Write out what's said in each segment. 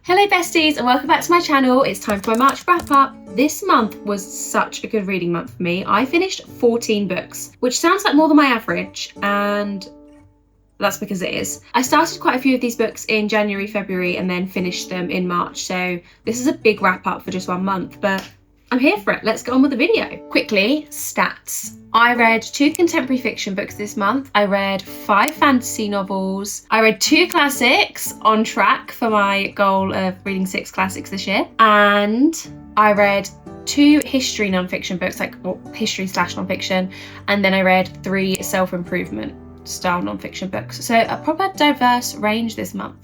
Hello besties and welcome back to my channel. It's time for my March wrap up. This month was such a good reading month for me. I finished 14 books, which sounds like more than my average, and that's because it is. I started quite a few of these books in January, February, and then finished them in March. So this is a big wrap up for just 1 month, but I'm here for it. Let's get on with the video. Quickly, stats. I read 2 contemporary fiction books this month. I read 5 fantasy novels. I read 2 classics, on track for my goal of reading 6 classics this year. And I read 2 history non-fiction books, history/non-fiction. And then I read 3 self-improvement style non-fiction books. So a proper diverse range this month.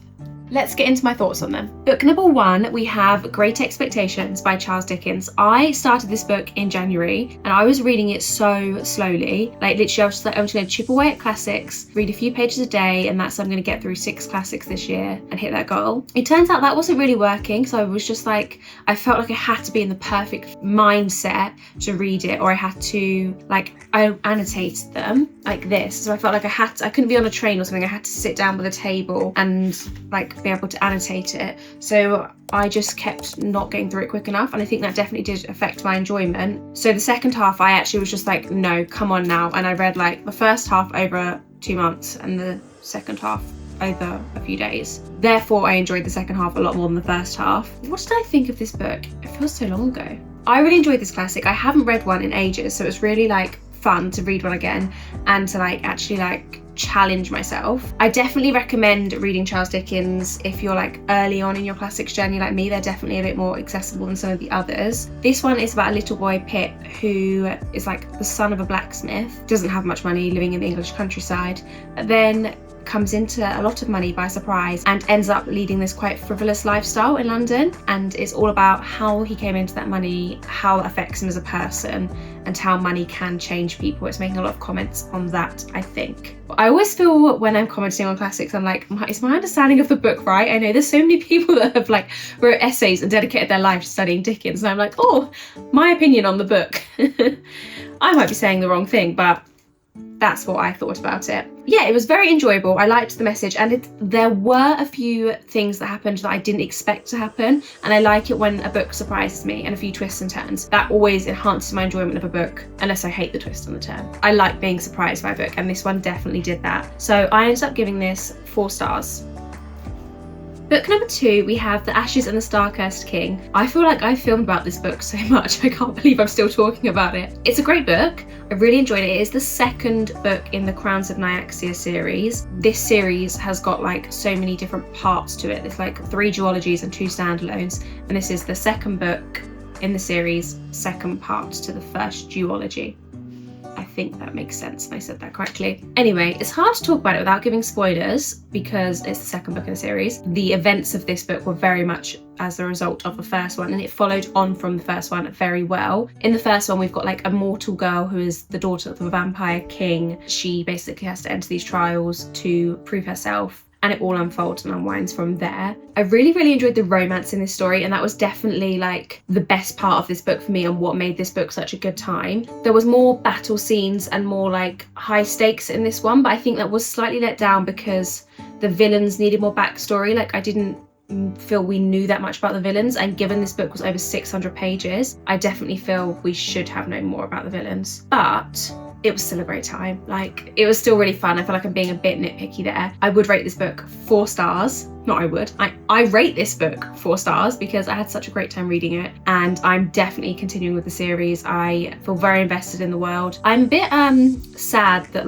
Let's get into my thoughts on them. Book number 1, we have Great Expectations by Charles Dickens. I started this book in January and I was reading it so slowly. Like literally I was just like, I'm just gonna chip away at classics, read a few pages a day, and I'm gonna get through 6 classics this year and hit that goal. It turns out that wasn't really working, so I was just like, I felt like I had to be in the perfect mindset to read it, or I had to, I annotated them like this. So I felt like I couldn't be on a train or something. I had to sit down with a table and be able to annotate it. So I just kept not getting through it quick enough, and I think that definitely did affect my enjoyment. So the second half I actually was just like, no, come on now, and I read the first half over 2 months and the second half over a few days. Therefore I enjoyed the second half a lot more than the first half. What did I think of this book? It feels so long ago. I really enjoyed this classic. I haven't read one in ages, so it's really fun to read one again and to actually challenge myself. I definitely recommend reading Charles Dickens if you're early on in your classics journey like me. They're definitely a bit more accessible than some of the others. This one is about a little boy, Pip, who is the son of a blacksmith, doesn't have much money, living in the English countryside, but then comes into a lot of money by surprise and ends up leading this quite frivolous lifestyle in London. And it's all about how he came into that money, how it affects him as a person, and how money can change people. It's making a lot of comments on that, I think. I always feel when I'm commenting on classics, I'm like, is my understanding of the book right? I know there's so many people that have wrote essays and dedicated their life to studying Dickens, and I'm like, oh, my opinion on the book. I might be saying the wrong thing, but that's what I thought about it. Yeah, it was very enjoyable. I liked the message, and there were a few things that happened that I didn't expect to happen, and I like it when a book surprises me, and a few twists and turns. That always enhances my enjoyment of a book, unless I hate the twist and the turn. I like being surprised by a book, and this one definitely did that. So I ended up giving this 4 stars. Book number 2, we have The Ashes and the Star-Cursed King. I feel like I filmed about this book so much, I can't believe I'm still talking about it. It's a great book. I really enjoyed it. It is the 2nd book in the Crowns of Nyaxia series. This series has got so many different parts to it. There's 3 duologies and 2 standalones, and this is the 2nd book in the series, 2nd part to the 1st duology. I think that makes sense if I said that correctly. Anyway, it's hard to talk about it without giving spoilers because it's the 2nd book in the series. The events of this book were very much as a result of the first one, and it followed on from the first one very well. In the first one, we've got a mortal girl who is the daughter of the vampire king. She basically has to enter these trials to prove herself, and it all unfolds and unwinds from there. I really enjoyed the romance in this story, and that was definitely the best part of this book for me and what made this book such a good time. There was more battle scenes and more high stakes in this one, but I think that was slightly let down because the villains needed more backstory. I didn't feel we knew that much about the villains, and given this book was over 600 pages, I definitely feel we should have known more about the villains. But it was still a great time. It was still really fun. I feel like I'm being a bit nitpicky there. I would rate this book 4 stars. I rate this book 4 stars because I had such a great time reading it, and I'm definitely continuing with the series. I feel very invested in the world. I'm a bit sad that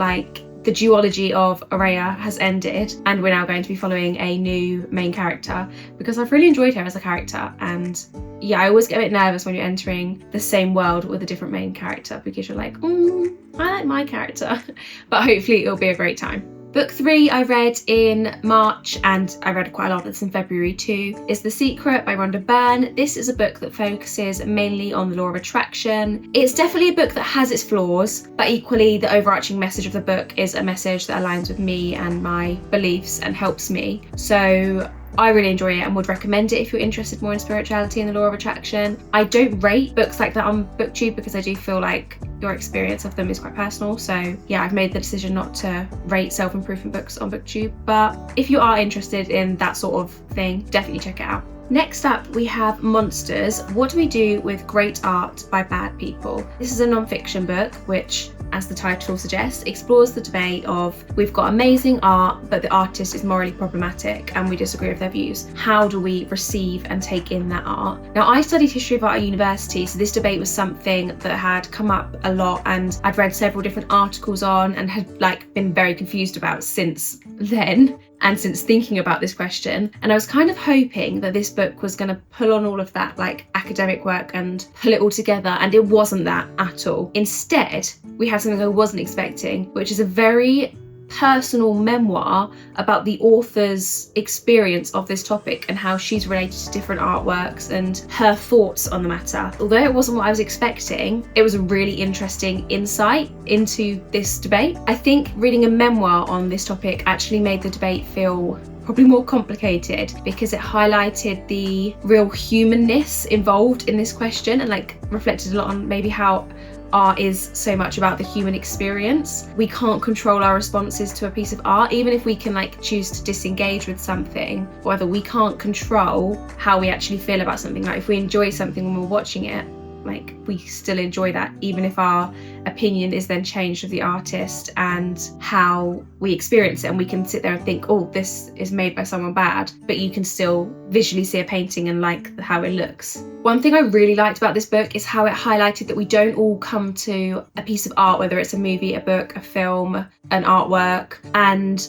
the duology of Aurea has ended and we're now going to be following a new main character, because I've really enjoyed her as a character. And yeah, I always get a bit nervous when you're entering the same world with a different main character because you're like, I like my character. But hopefully it'll be a great time. Book 3 I read in March, and I read quite a lot of this in February too, is The Secret by Rhonda Byrne. This is a book that focuses mainly on the law of attraction. It's definitely a book that has its flaws, but equally the overarching message of the book is a message that aligns with me and my beliefs and helps me. So I really enjoy it and would recommend it if you're interested more in spirituality and the law of attraction. I don't rate books like that on BookTube because I do feel like your experience of them is quite personal. So yeah, I've made the decision not to rate self-improvement books on BookTube. But if you are interested in that sort of thing, definitely check it out. Next up, we have Monsters, What Do We Do with Great Art by Bad People. This is a non-fiction book which, as the title suggests, explores the debate of we've got amazing art, but the artist is morally problematic and we disagree with their views. How do we receive and take in that art? Now, I studied history of art at university, so this debate was something that had come up a lot, and I'd read several different articles on and had been very confused about since then. And since thinking about this question, and I was kind of hoping that this book was going to pull on all of that academic work and pull it all together, and it wasn't that at all. Instead, we had something I wasn't expecting, which is a very personal memoir about the author's experience of this topic and how she's related to different artworks and her thoughts on the matter. Although it wasn't what I was expecting, it was a really interesting insight into this debate. I think reading a memoir on this topic actually made the debate feel probably more complicated because it highlighted the real humanness involved in this question and reflected a lot on maybe how art is so much about the human experience. We can't control our responses to a piece of art, even if we can choose to disengage with something. However, we can't control how we actually feel about something. If we enjoy something when we're watching it, we still enjoy that, even if our opinion is then changed of the artist and how we experience it. And we can sit there and think, oh, this is made by someone bad, but you can still visually see a painting and like how it looks. One thing I really liked about this book is how it highlighted that we don't all come to a piece of art, whether it's a movie, a book, a film, an artwork, and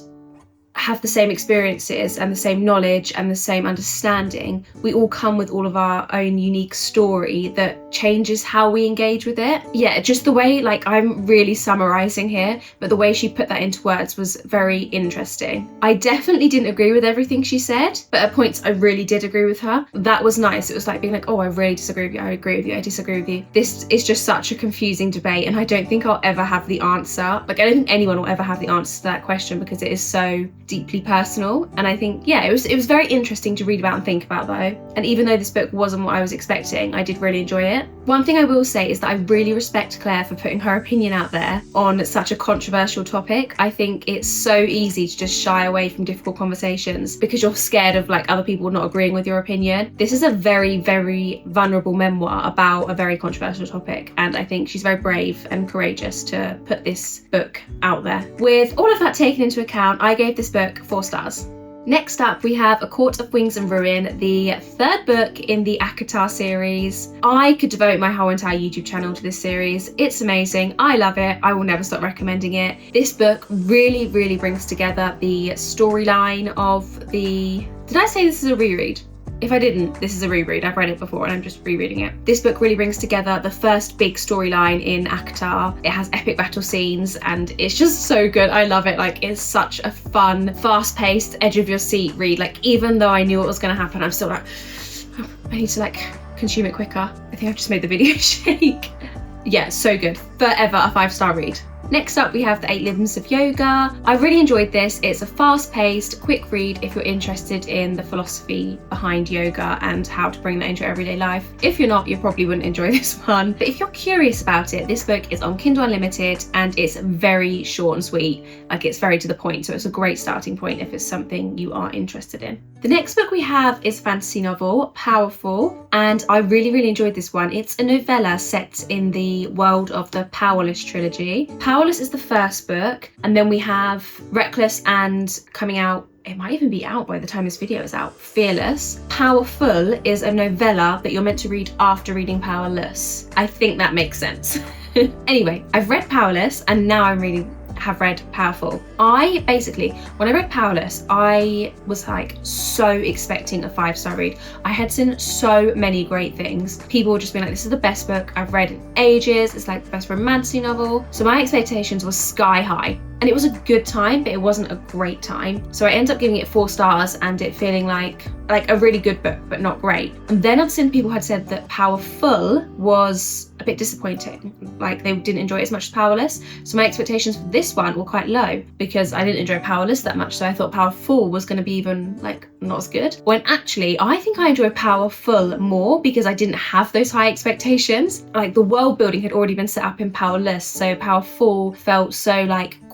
have the same experiences and the same knowledge and the same understanding. We all come with all of our own unique story that changes how we engage with it. Yeah, just the way, I'm really summarizing here, but the way she put that into words was very interesting. I definitely didn't agree with everything she said, but at points I really did agree with her. That was nice. It was being oh, I really disagree with you, I agree with you, I disagree with you. This is just such a confusing debate, and I don't think I'll ever have the answer. I don't think anyone will ever have the answer to that question because it is so deeply personal. And I think, yeah, it was very interesting to read about and think about though. And even though this book wasn't what I was expecting, I did really enjoy it. One thing I will say is that I really respect Claire for putting her opinion out there on such a controversial topic. I think it's so easy to just shy away from difficult conversations because you're scared of other people not agreeing with your opinion. This is a very, very vulnerable memoir about a very controversial topic, and I think she's very brave and courageous to put this book out there. With all of that taken into account, I gave this book 4 stars. Next up, we have A Court of Wings and Ruin, the 3rd book in the ACOTAR series. I could devote my whole entire YouTube channel to this series. It's amazing. I love it. I will never stop recommending it. This book really, really brings together the storyline of the... Did I say this is a reread? If I didn't, this is a reread. I've read it before and I'm just rereading it. This book really brings together the first big storyline in ACOTAR. It has epic battle scenes and it's just so good. I love it. It's such a fun, fast-paced, edge-of-your-seat read. Even though I knew what was going to happen, I'm still I need to consume it quicker. I think I've just made the video shake. Yeah, so good. Forever a 5-star read. Next up, we have The 8 Limbs of Yoga. I really enjoyed this. It's a fast-paced, quick read if you're interested in the philosophy behind yoga and how to bring that into your everyday life. If you're not, you probably wouldn't enjoy this one. But if you're curious about it, this book is on Kindle Unlimited and it's very short and sweet. It's very to the point, so it's a great starting point if it's something you are interested in. The next book we have is a fantasy novel, Powerful, and I really, really enjoyed this one. It's a novella set in the world of the Powerless trilogy. Powerless is the first book, and then we have Reckless and coming out, it might even be out by the time this video is out, Fearless. Powerful is a novella that you're meant to read after reading Powerless. I think that makes sense. Anyway, I've read Powerless and now I'm have read Powerful. When I read Powerless, I was so expecting a 5-star read. I had seen so many great things. People were just being this is the best book I've read in ages. It's the best romantic novel. So my expectations were sky high. And it was a good time, but it wasn't a great time. So I ended up giving it 4 stars and it feeling like a really good book, but not great. And then I've seen people had said that Powerful was a bit disappointing. They didn't enjoy it as much as Powerless. So my expectations for this one were quite low because I didn't enjoy Powerless that much. So I thought Powerful was gonna be even not as good. When actually, I think I enjoyed Powerful more because I didn't have those high expectations. The world building had already been set up in Powerless. So Powerful felt so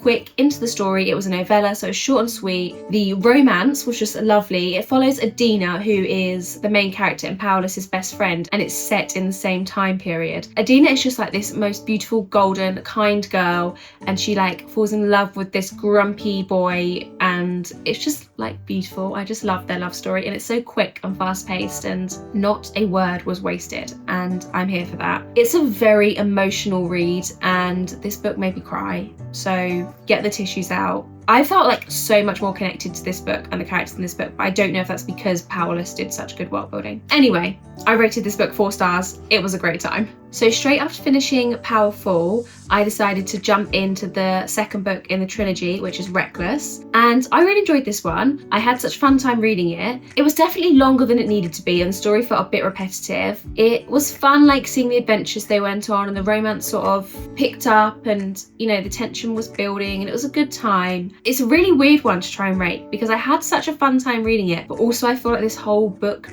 quick, into the story. It was a novella, so it was short and sweet. The romance was just lovely. It follows Adina, who is the main character and Paulus' best friend, and it's set in the same time period. Adina is just like this most beautiful, golden, kind girl, and she like falls in love with this grumpy boy, and it's just like beautiful. I just love their love story, and it's so quick and fast paced, and not a word was wasted, and I'm here for that. It's a very emotional read, and this book made me cry, so get the tissues out. I felt like so much more connected to this book and the characters in this book, but I don't know if that's because Paulus did such good world building. Anyway, I rated this book 4 stars. It was a great time. So straight after finishing Powerful, I decided to jump into the second book in the trilogy, which is Reckless, and I really enjoyed this one. I had such a fun time reading it. It was definitely longer than it needed to be, and the story felt a bit repetitive. It was fun, like seeing the adventures they went on, and the romance sort of picked up, and you know, the tension was building, and it was a good time. It's a really weird one to try and rate because I had such a fun time reading it, but also I feel like this whole book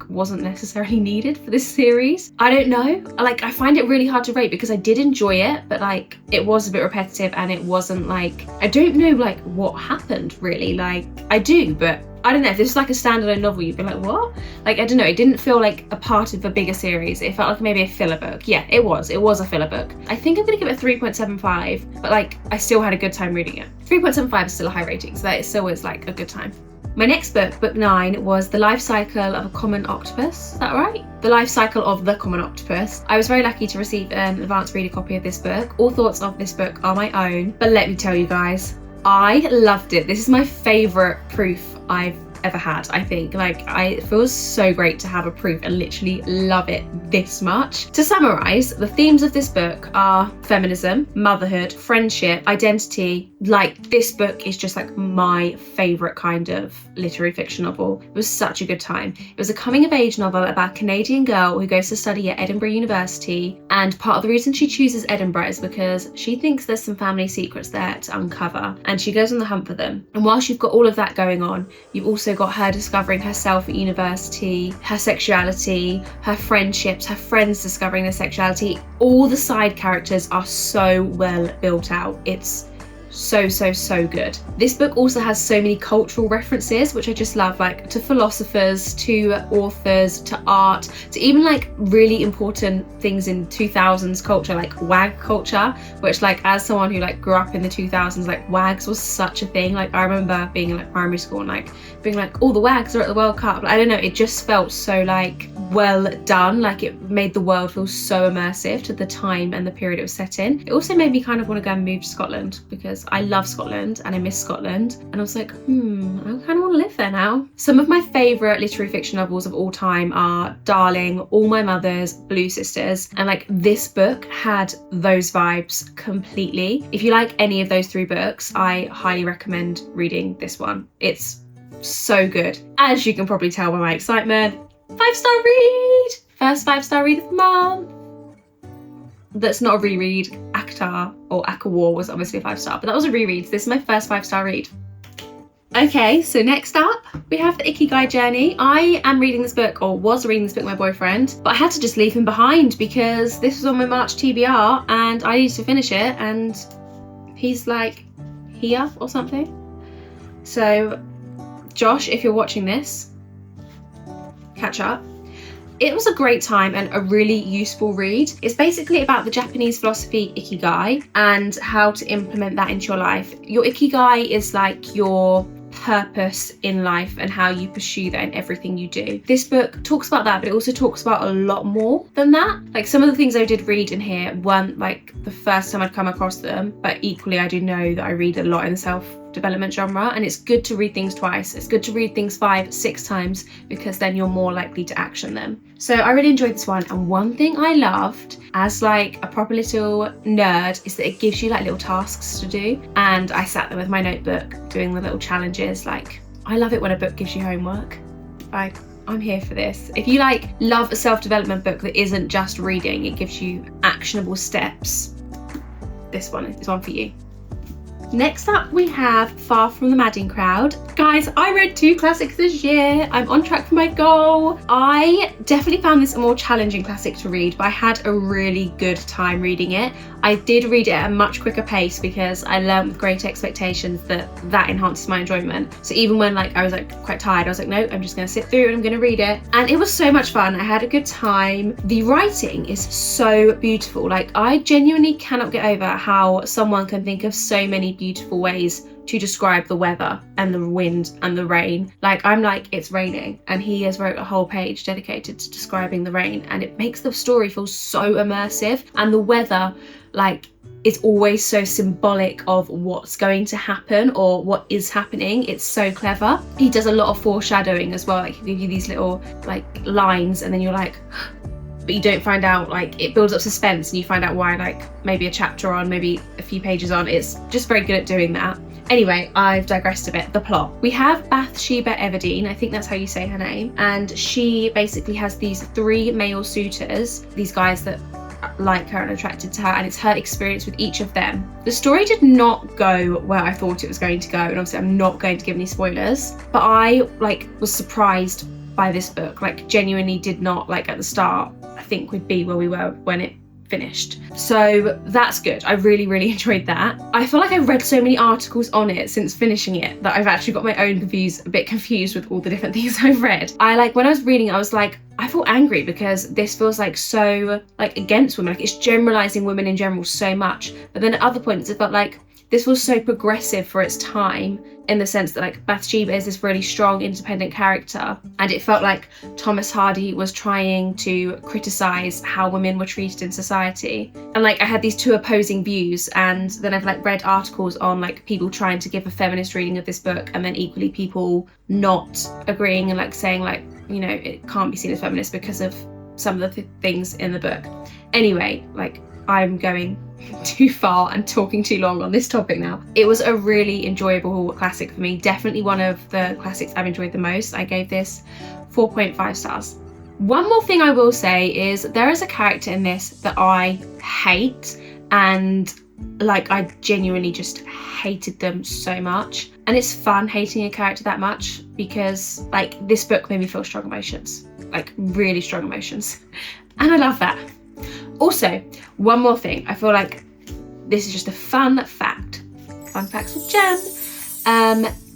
wasn't necessarily needed for this series. I don't know. I find it really hard to rate because I did enjoy it, but like it was a bit repetitive, and it wasn't like, I don't know like what happened really. Like I do, but I don't know, if this was like a standalone novel, you'd be like, what? Like, I don't know, it didn't feel like a part of a bigger series. It felt like maybe a filler book. Yeah, it was a filler book. I think I'm gonna give it a 3.75, but like, I still had a good time reading it. 3.75 is still a high rating, so that is still was like a good time. My next book, book 9, was The Life Cycle of a Common Octopus. Is that right? The Life Cycle of the Common Octopus. I was very lucky to receive an advanced reader copy of this book. All thoughts of this book are my own, but let me tell you guys, I loved it. This is my favourite proof I've ever had, I think. Like, it feels so great to have a proof and literally love it this much. To summarise, the themes of this book are feminism, motherhood, friendship, identity. Like, this book is just like my favourite kind of literary fiction novel. It was such a good time. It was a coming of age novel about a Canadian girl who goes to study at Edinburgh University, and part of the reason she chooses Edinburgh is because she thinks there's some family secrets there to uncover, and she goes on the hunt for them. And whilst you've got all of that going on, you've also got her discovering herself at university, her sexuality, her friendships, her friends discovering their sexuality. All the side characters are so well built out. It's so good. This book also has so many cultural references, which I just love, like to philosophers, to authors, to art, to even like really important things in 2000s culture, like wag culture, which like as someone who like grew up in the 2000s, like wags was such a thing. Like I remember being in like primary school and like being like, oh, the wags are at the World Cup. I don't know, it just felt so like well done. Like it made the world feel so immersive to the time and the period it was set in. It also made me kind of want to go and move to Scotland because I love Scotland and I miss Scotland, and I was like, I kind of want to live there now. Some of my favourite literary fiction novels of all time are Darling, All My Mother's, Blue Sisters, and like this book had those vibes completely. If you like any of those 3 books, I highly recommend reading this one. It's so good. As you can probably tell by my excitement, 5-star read! First 5-star read of the month. That's not a reread. Aktar or Akawar was obviously a 5-star, but that was a reread. So this is my first 5-star read. Okay, so next up we have the Ikigai journey. I am reading this book, or was reading this book with my boyfriend, but I had to just leave him behind because this was on my March TBR and I needed to finish it, and he's like here or something. So Josh, if you're watching this, catch up. It was a great time and a really useful read. It's basically about the Japanese philosophy Ikigai and how to implement that into your life. Your Ikigai is like your purpose in life and how you pursue that in everything you do. This book talks about that, but it also talks about a lot more than that. Like some of the things I did read in here weren't like the first time I'd come across them, but equally I do know that I read a lot in the self-development genre, and it's good to read things twice. It's good to read things 5-6 times because then you're more likely to action them. So I really enjoyed this one, and one thing I loved as like a proper little nerd is that it gives you like little tasks to do, and I sat there with my notebook doing the little challenges. Like I love it when a book gives you homework. Like I'm here for this. If you like love a self-development book that isn't just reading, it gives you actionable steps, this one is one for you. Next up we have Far From the Madding Crowd. Guys, I read 2 classics this year. I'm on track for my goal. I definitely found this a more challenging classic to read, but I had a really good time reading it. I did read it at a much quicker pace because I learned with great expectations that enhances my enjoyment. So even when like I was like quite tired, I was like, no, I'm just gonna sit through and I'm gonna read it. And it was so much fun. I had a good time. The writing is so beautiful. Like I genuinely cannot get over how someone can think of so many beautiful ways to describe the weather and the wind and the rain. Like I'm like, it's raining, and he has wrote a whole page dedicated to describing the rain, and it makes the story feel so immersive. And the weather, like, it's always so symbolic of what's going to happen or what is happening. It's so clever. He does a lot of foreshadowing as well. Like he'll give you these little like lines, and then you're like, but you don't find out, like it builds up suspense and you find out why, like maybe a chapter on, maybe a few pages on. It's just very good at doing that. Anyway, I've digressed a bit. The plot. We have Bathsheba Everdeen, I think that's how you say her name, and she basically has these 3 male suitors, these guys that like her and attracted to her, and it's her experience with each of them. The story did not go where I thought it was going to go, and obviously I'm not going to give any spoilers, but I like was surprised by this book. Like genuinely did not, like at the start I think we'd be where we were when it finished. So that's good. I really enjoyed that. I feel like I've read so many articles on it since finishing it that I've actually got my own a bit confused with all the different things I've read. When I was reading, I was like, I feel angry because this feels like so like against women, like it's generalizing women in general so much. But then at other points it felt like this was so progressive for its time, in the sense that like Bathsheba is this really strong independent character, and it felt like Thomas Hardy was trying to criticize how women were treated in society. And like I had these 2 opposing views, and then I've like read articles on like people trying to give a feminist reading of this book, and then equally people not agreeing and like saying like, you know, it can't be seen as feminist because of some of the things in the book. Anyway, like I'm going too far and talking too long on this topic now. It was a really enjoyable classic for me. Definitely one of the classics I've enjoyed the most. I gave this 4.5 stars. One more thing I will say is there is a character in this that I hate, and like I genuinely just hated them so much. And it's fun hating a character that much because like this book made me feel strong emotions, like really strong emotions. And I love that. Also, one more thing, I feel like this is just a fun fact. Fun facts with Jem.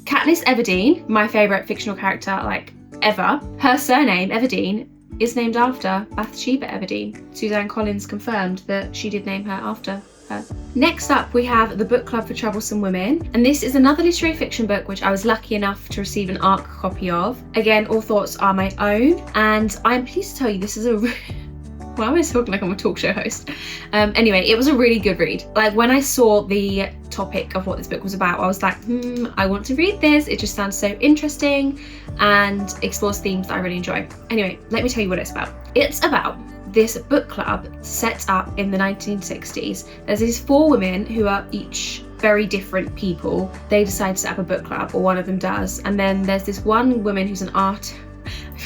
Katniss Everdeen, my favourite fictional character like ever, her surname Everdeen is named after Bathsheba Everdeen. Suzanne Collins confirmed that she did name her after her. Next up we have The Book Club for Troublesome Women, and this is another literary fiction book which I was lucky enough to receive an ARC copy of. Again, all thoughts are my own, and I'm pleased to tell you this is a why am I talking like I'm a talk show host? Anyway, it was a really good read. Like when I saw the topic of what this book was about, I was like, I want to read this. It just sounds so interesting and explores themes that I really enjoy. Anyway, let me tell you what it's about. It's about this book club set up in the 1960s. There's these 4 women who are each very different people. They decide to set up a book club, or one of them does. And then there's this one woman who's an artist.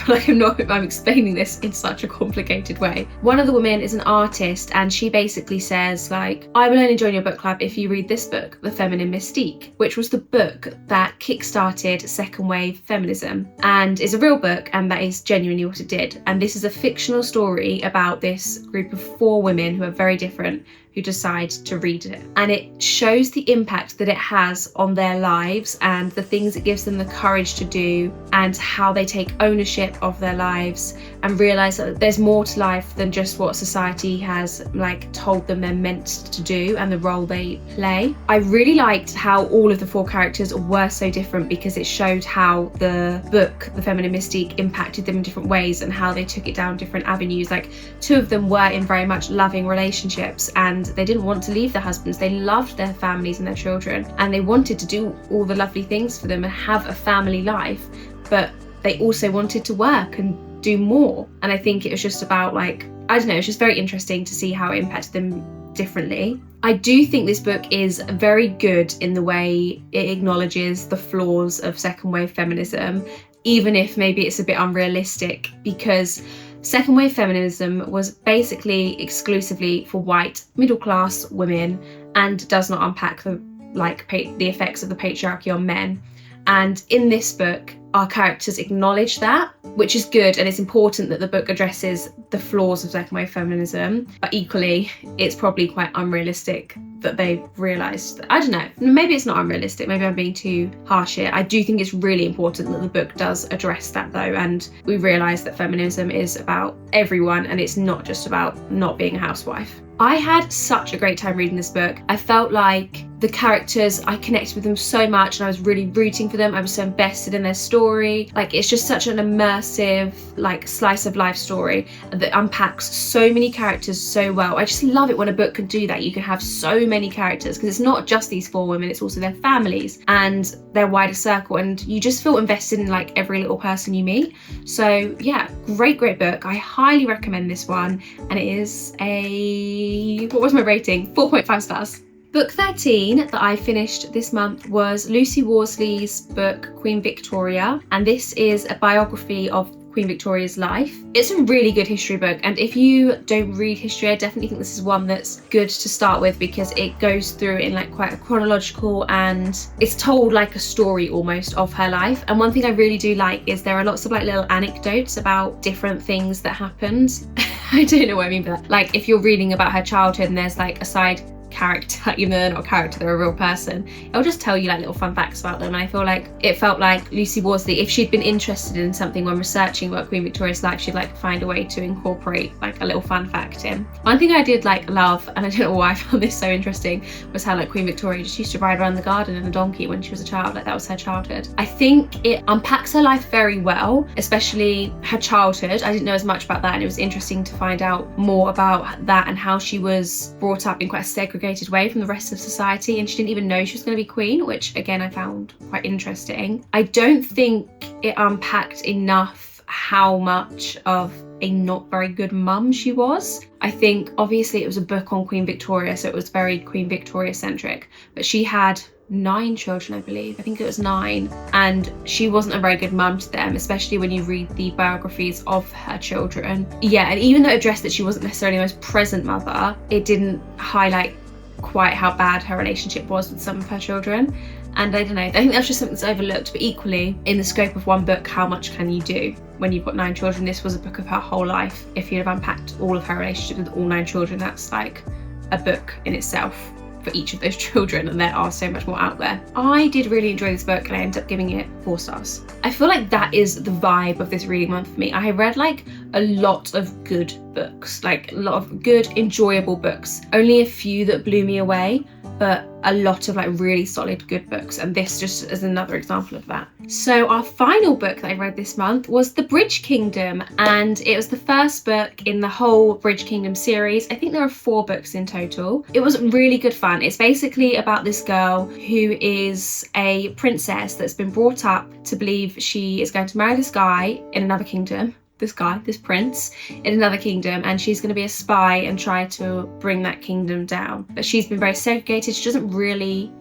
I feel like I'm explaining this in such a complicated way. One of the women is an artist, and she basically says like, I will only join your book club if you read this book, The Feminine Mystique, which was the book that kickstarted second wave feminism, and is a real book, and that is genuinely what it did. And this is a fictional story about this group of 4 women who are very different, who decide to read it. And it shows the impact that it has on their lives and the things it gives them the courage to do, and how they take ownership of their lives and realize that there's more to life than just what society has like told them they're meant to do and the role they play. I really liked how all of the 4 characters were so different, because it showed how the book, The Feminine Mystique, impacted them in different ways and how they took it down different avenues. Like 2 of them were in very much loving relationships, and they didn't want to leave their husbands. They loved their families and their children, and they wanted to do all the lovely things for them and have a family life, but they also wanted to work and do more. And I think it was just about like, I don't know, it's just very interesting to see how it impacted them differently. I do think this book is very good in the way it acknowledges the flaws of second wave feminism, even if maybe it's a bit unrealistic, because second wave feminism was basically exclusively for white middle class women and does not unpack the effects of the patriarchy on men. And in this book, our characters acknowledge that, which is good, and it's important that the book addresses the flaws of second wave feminism, but equally it's probably quite unrealistic that they realised that. I don't know, maybe it's not unrealistic, maybe I'm being too harsh here. I do think it's really important that the book does address that though, and we realise that feminism is about everyone and it's not just about not being a housewife. I had such a great time reading this book. I felt like the characters, I connected with them so much and I was really rooting for them. I was so invested in their story. Like, it's just such an immersive, like, slice of life story that unpacks so many characters so well. I just love it when a book can do that. You can have so many characters because it's not just these 4 women, it's also their families and their wider circle, and you just feel invested in like every little person you meet. So yeah, great book. I highly recommend this one, and it is a, what was my rating? 4.5 stars. Book 13 that I finished this month was Lucy Worsley's book Queen Victoria, and this is a biography of Queen Victoria's life. It's a really good history book, and if you don't read history, I definitely think this is one that's good to start with because it goes through in like quite a chronological, and it's told like a story almost of her life. And one thing I really do like is there are lots of like little anecdotes about different things that happened. I don't know what I mean by that. Like, if you're reading about her childhood and there's like a side character, even though they're not a character, they're a real person, it'll just tell you like little fun facts about them. And I feel like it felt like Lucy Worsley, if she'd been interested in something when researching about Queen Victoria's life, she'd like find a way to incorporate like a little fun fact in. One thing I did like love, and I don't know why I found this so interesting, was how like Queen Victoria just used to ride around the garden in a donkey when she was a child. Like, that was her childhood. I think it unpacks her life very well, especially her childhood. I didn't know as much about that, and it was interesting to find out more about that and how she was brought up in quite a segregated way from the rest of society, and she didn't even know she was going to be queen, which again I found quite interesting. I don't think it unpacked enough how much of a not very good mum she was. I think obviously it was a book on Queen Victoria, so it was very Queen Victoria centric, but she had 9 children, I believe. I think it was 9, and she wasn't a very good mum to them, especially when you read the biographies of her children. Yeah, and even though it addressed that she wasn't necessarily the most present mother, it didn't highlight quite how bad her relationship was with some of her children. And I don't know, I think that's just something that's overlooked, but equally in the scope of one book, how much can you do when you've got 9 children? This was a book of her whole life. If you'd have unpacked all of her relationship with all 9 children, that's like a book in itself for each of those children, and there are so much more out there. I did really enjoy this book, and I ended up giving it 4 stars. I feel like that is the vibe of this reading month for me. I read like a lot of good books, like a lot of good, enjoyable books. Only a few that blew me away, but a lot of like really solid good books, and this just is another example of that. So our final book that I read this month was The Bridge Kingdom, and it was the first book in the whole Bridge Kingdom series. I think there are 4 books in total. It was really good fun. It's basically about this girl who is a princess that's been brought up to believe she is going to marry this guy in another kingdom. This prince in another kingdom, and she's going to be a spy and try to bring that kingdom down. But she's been very segregated. She doesn't really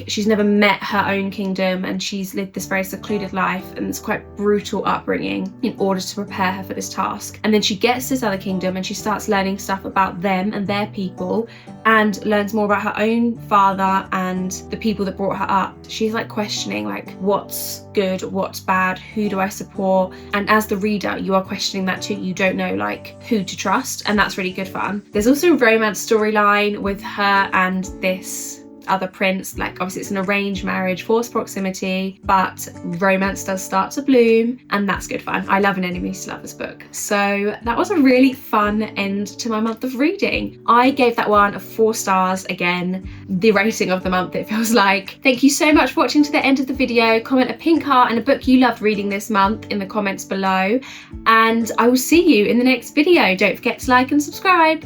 she's never met her own kingdom, and she's lived this very secluded life, and it's quite brutal upbringing in order to prepare her for this task. And then she gets to this other kingdom and she starts learning stuff about them and their people, and learns more about her own father and the people that brought her up. She's like questioning like what's good, what's bad, who do I support? And as the reader, you are questioning that too. You don't know like who to trust, and that's really good fun. There's also a romance storyline with her and this other prince. Like, obviously it's an arranged marriage, forced proximity, but romance does start to bloom, and that's good fun. I love an enemies to lovers book. So that was a really fun end to my month of reading. I gave that one a 4 stars. Again, the rating of the month, it feels like. Thank you so much for watching to the end of the video. Comment a pink heart and a book you loved reading this month in the comments below, and I will see you in the next video. Don't forget to like and subscribe.